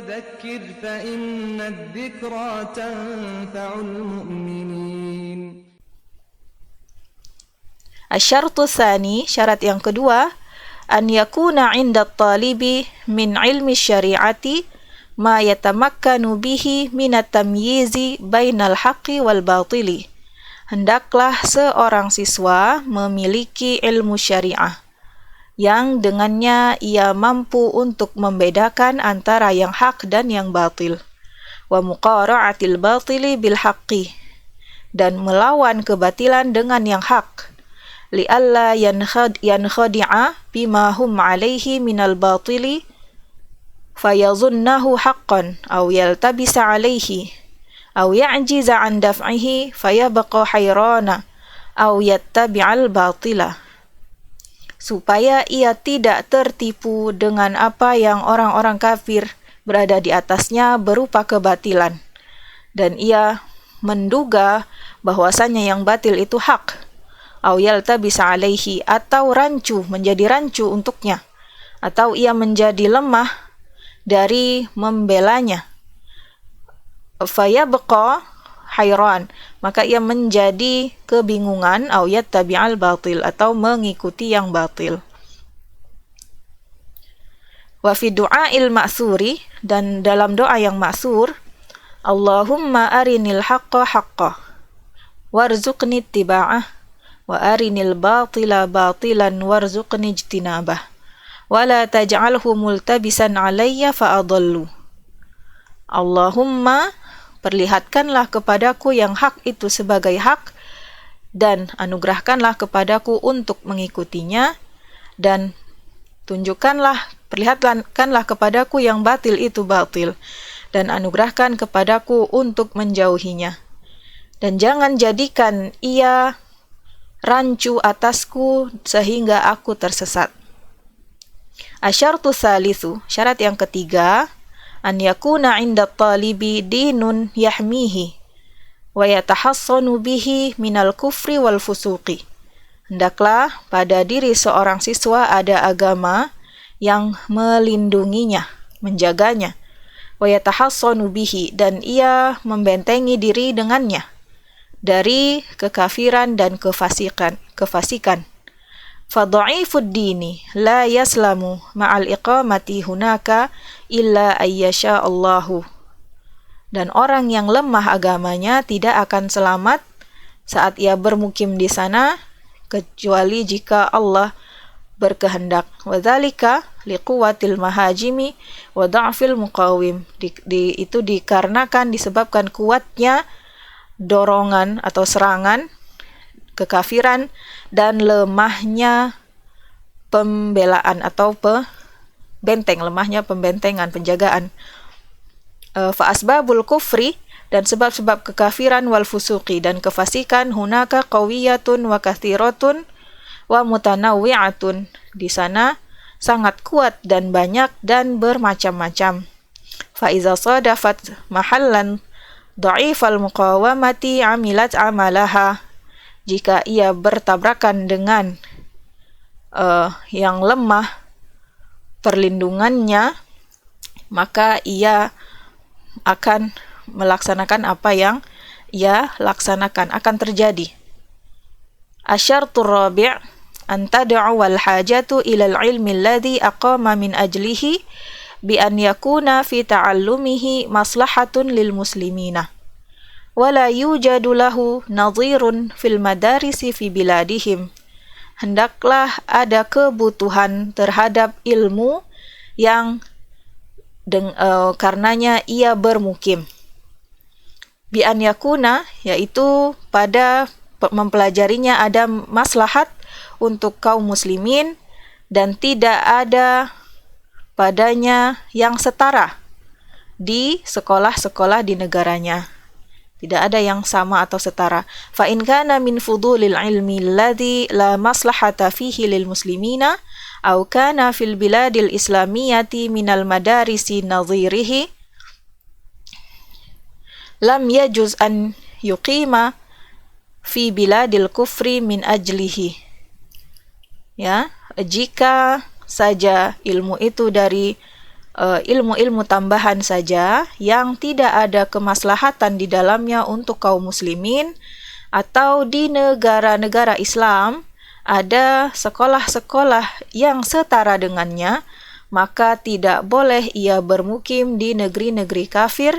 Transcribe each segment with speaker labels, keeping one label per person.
Speaker 1: وذكر فإن الذكرى تنفع المؤمنين.
Speaker 2: Asyartu tsani, syarat yang kedua, an yakuna 'inda at-talibi min ilmi syari'ati ma yatamakkanu bihi min at-tamyizi bainal haqqi wal batili. Hendaklah seorang siswa memiliki ilmu syariah yang dengannya ia mampu untuk membedakan antara yang hak dan yang batil. Wa muqara'atil batili bil haqqi, dan melawan kebatilan dengan yang hak. Li'alla yankhadi'a bima hum alaihi minal batili fayazunnahu haqqan aw yaltabisa alaihi aw ya'jiza an daf'ihi fayabqa hayrana aw yattabi'al batila, supaya ia tidak tertipu dengan apa yang orang-orang kafir berada di atasnya berupa kebatilan, dan ia menduga bahwasanya yang batil itu hak, aw yaltabisa alaihi, atau menjadi rancu untuknya, atau ia menjadi lemah dari membelanya. Fayabqa hayran, maka ia menjadi kebingungan, aw yattabi'al batil, atau mengikuti yang batil. Wa fi du'ail ma'suri, dan dalam doa yang ma'sur, Allahumma arinil haqqa haqqa warzuqni ittiba'ah wa arinil batila batilan warzuqni ijtinabah wa la taj'alhu multabisan alayya fa'adallu. Allahumma, perlihatkanlah kepadaku yang hak itu sebagai hak, dan anugerahkanlah kepadaku untuk mengikutinya, dan perlihatkanlah kepadaku yang batil itu batil, dan anugerahkan kepadaku untuk menjauhinya. Dan jangan jadikan ia rancu atasku sehingga aku tersesat. Asyartu tsalitsu, syarat yang ketiga, an yakuna 'inda at-talibi dinun yahmihi wa yatahassanu bihi minal kufri wal fusuqi. Hendaklah pada diri seorang siswa ada agama yang melindunginya, menjaganya, wa yatahassanu bihi, dan ia membentengi diri dengannya dari kekafiran dan kefasikan. Fadha'ifud dini la yaslamu ma'al iqamati hunaka illa ayyasha Allahu. Dan orang yang lemah agamanya tidak akan selamat saat ia bermukim di sana kecuali jika Allah berkehendak. Wa dzalika liquwatil mahajimi wa dha'fil muqawim. Itu dikarenakan disebabkan kuatnya dorongan atau serangan kekafiran dan lemahnya pembelaan atau lemahnya pembentengan, penjagaan. Fa asbabul kufri, dan sebab-sebab kekafiran, wal fusuqi, dan kefasikan, hunaka qawiyatun wa kathiratun wa mutanawwi'atun, di sana sangat kuat dan banyak dan bermacam-macam. Fa iza sadafat mahallan dha'ifal muqawamati amilat amalaha, jika ia bertabrakan dengan yang lemah perlindungannya, maka ia akan melaksanakan apa yang ia laksanakan, akan terjadi. Asyartur rabi' an tad'u wal hajatu ilal ilmi alladhi aqama min ajlihi bi an yakuna fi ta'allumihi maslahatun lil muslimina wala yujadu lahu nadhirun fil madarisi fi biladihim. Hendaklah ada kebutuhan terhadap ilmu yang karenanya ia bermukim. Bi an yakuna, yaitu pada mempelajarinya ada maslahat untuk kaum muslimin dan tidak ada padanya yang setara di sekolah-sekolah di negaranya. Tidak ada yang sama atau setara. Fa in kana min fudulil ilmi alladhi la maslahata fihi lil muslimina aw kana fil biladil islamiyati minal madarisi nadhirihi lam yajuz an yuqima fi biladil kufri min ajlihi. Ya, jika saja ilmu itu dari ilmu-ilmu tambahan saja yang tidak ada kemaslahatan di dalamnya untuk kaum muslimin, atau di negara-negara Islam ada sekolah-sekolah yang setara dengannya, maka tidak boleh ia bermukim di negeri-negeri kafir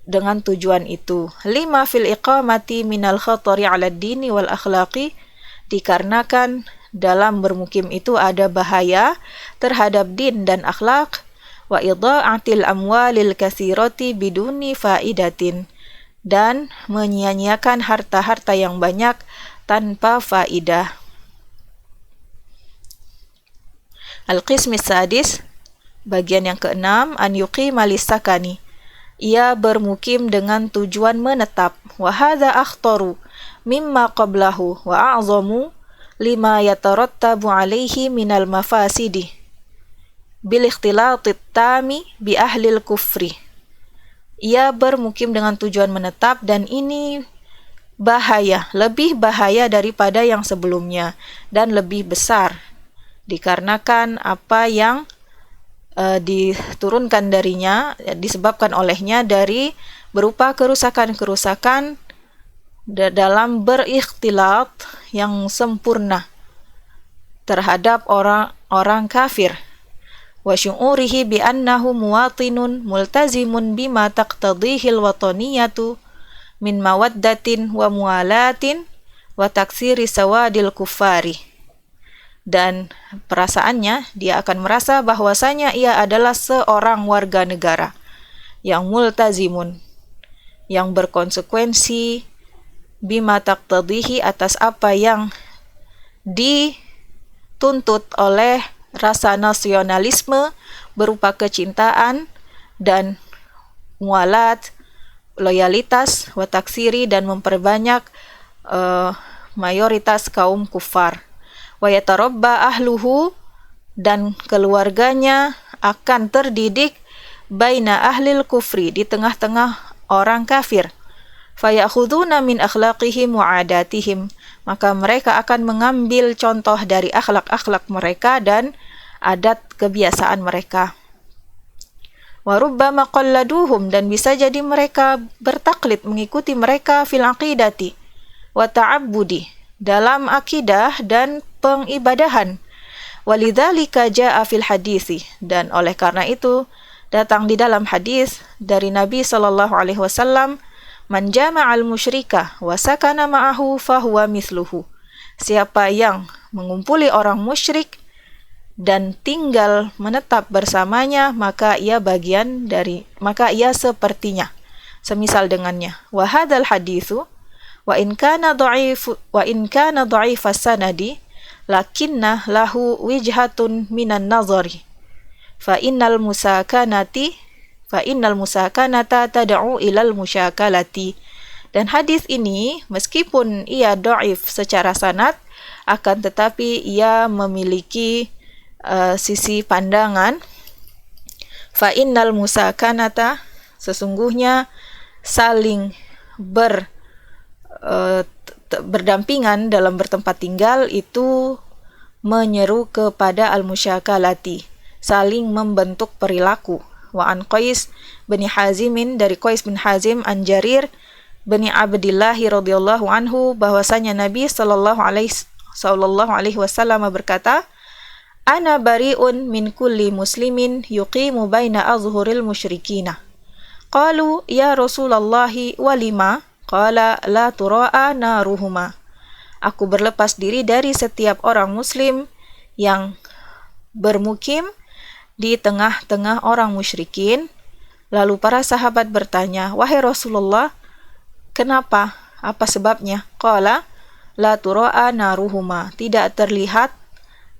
Speaker 2: dengan tujuan itu. 5 fil iqamati minal khatari 'ala ad-dini wal akhlaqi, dikarenakan dalam bermukim itu ada bahaya terhadap din dan akhlak. Wa idha'atil amwalil katsirati biduni faidatin, dan menyia-nyiakan harta-harta yang banyak tanpa faidah. Al-qismi sadis, bagian yang keenam, an yuqima lisakani, ia bermukim dengan tujuan menetap. Wa hadza akhtaru mimma qablahu wa a'zamu lima yatarattabu alaihi minal mafasidi bil ikhtilatit tami bi ahlil kufri. Ia bermukim dengan tujuan menetap, dan ini bahaya, lebih bahaya daripada yang sebelumnya dan lebih besar, dikarenakan apa yang diturunkan darinya, disebabkan olehnya dari berupa kerusakan-kerusakan dalam berikhtilat yang sempurna terhadap orang-orang kafir. Wa syu'urihi bi annahu muwatinun multazimun bima taqtadhihi al-wataniyatu min mawaddatin wa muwalatin wa taksiri sawadil kuffari. Dan perasaannya, dia akan merasa bahwasanya ia adalah seorang warga negara yang multazimun, yang berkonsekuensi, bima taqtadhihi, atas apa yang dituntut oleh rasa nasionalisme berupa kecintaan dan mualat, loyalitas, wa taksiri, dan memperbanyak mayoritas kaum kufar. Wa yatarabba ahluhu, dan keluarganya akan terdidik baina ahlil kufri, di tengah-tengah orang kafir. Fayakhuduna min akhlaqihim wa adatihim, maka mereka akan mengambil contoh dari akhlak-akhlak mereka dan adat kebiasaan mereka. Wa rubbama qalladuhum, dan bisa jadi mereka bertaklid, mengikuti mereka fil aqidati wa ta'abbudi, dalam akidah dan pengibadahan. Walidzalika jaa fil hadisi, dan oleh karena itu datang di dalam hadis dari Nabi sallallahu alaihi wasallam, man jama'al musyrika wa sakana ma'ahu fahuwa mithluhu, siapa yang mengumpuli orang musyrik dan tinggal menetap bersamanya, maka ia sepertinya, semisal dengannya. Wa hadzal haditsu wa in kana dha'if as-sanadi lakinna lahu wijhatun minan nazari fa innal musakanata tad'u ilal musyakalati. Dan hadis ini, meskipun ia dhaif secara sanad, akan tetapi ia memiliki sisi pandangan. Fa innal musakanata, sesungguhnya saling berdampingan dalam bertempat tinggal itu menyeru kepada al-musyakalati, saling membentuk perilaku. Wa an Qais bin Hazimin, dari Qais bin Hazim, an Jarir bin Abdillah radhiyallahu anhu, bahwasanya Nabi sallallahu alaihi wasallam berkata, ana bari'un min kulli muslimin yuqimu baina azhuril musyrikina. Qalu ya Rasulullah walima? Qala la tura'a naruhuma. Aku berlepas diri dari setiap orang muslim yang bermukim di tengah-tengah orang musyrikin. Lalu para sahabat bertanya, wahai Rasulullah, kenapa? Apa sebabnya? Qala la tura'a naruhuma, tidak terlihat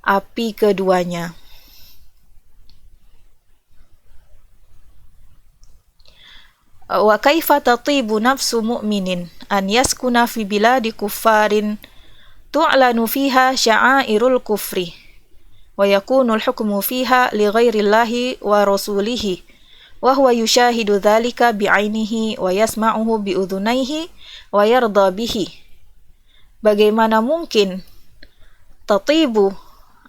Speaker 2: api keduanya. Wa kaifa tatibu nafsu mu'minin an yaskuna fi biladi kuffarin tu'lanu fiha sya'airul kufri wa yakunu al-hukmu fiha li ghairillahi wa rasulihi wa huwa yushahidu dhalika bi'ainihi wa yasma'uhu bi udhunaihi wa yarda bihi. Bagaimana mungkin tatibu,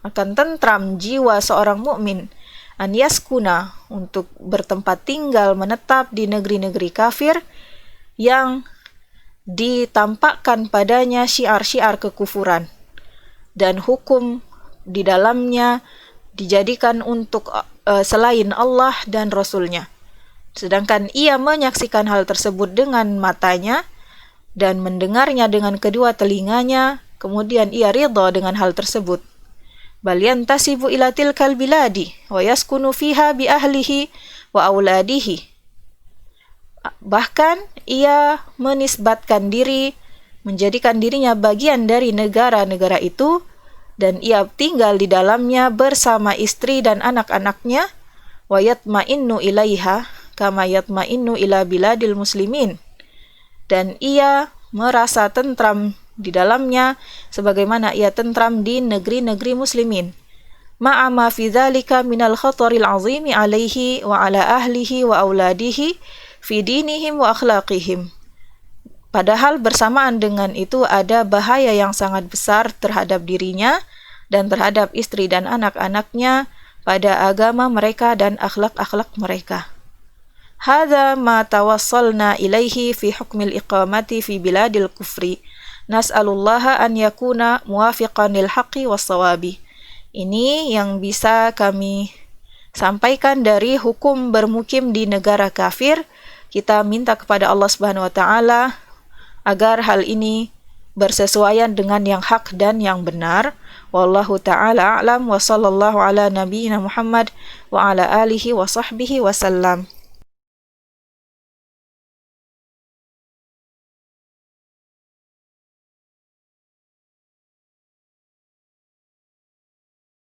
Speaker 2: akan tentram jiwa seorang mukmin, an yaskuna, untuk bertempat tinggal menetap di negeri-negeri kafir yang ditampakkan padanya syiar-syiar kekufuran dan hukum di dalamnya dijadikan untuk selain Allah dan Rasul-Nya. Sedangkan ia menyaksikan hal tersebut dengan matanya dan mendengarnya dengan kedua telinganya, kemudian ia ridha dengan hal tersebut. Bal yantasibu ila tilkal biladi wa yaskunu fiha bi ahlihi wa auladihi. Bahkan ia menisbatkan diri, menjadikan dirinya bagian dari negara-negara itu, dan ia tinggal di dalamnya bersama istri dan anak-anaknya, wa yatma'innu ilaiha kama yatma'innu ila biladil muslimin, dan ia merasa tentram di dalamnya sebagaimana ia tentram di negeri-negeri muslimin. Ma'a ma fi dzalika minal khataril 'azimi 'alaihi wa 'ala ahlihi wa auladihi fi dinihim wa akhlaqihim. Padahal bersamaan dengan itu ada bahaya yang sangat besar terhadap dirinya dan terhadap istri dan anak-anaknya pada agama mereka dan akhlak-akhlak mereka. Hadza ma tawassalna ilaihi fi hukmil iqamati fi biladil kufri. Nas'alullaha an yakuna muwafiqan lil haqqi was sawabi. Ini yang bisa kami sampaikan dari hukum bermukim di negara kafir. Kita minta kepada Allah Subhanahu wa taala agar hal ini bersesuaian dengan yang hak dan yang benar. Wallahu taala a'lam wa sallallahu ala nabiyyina Muhammad wa ala alihi wa sahbihi wasallam.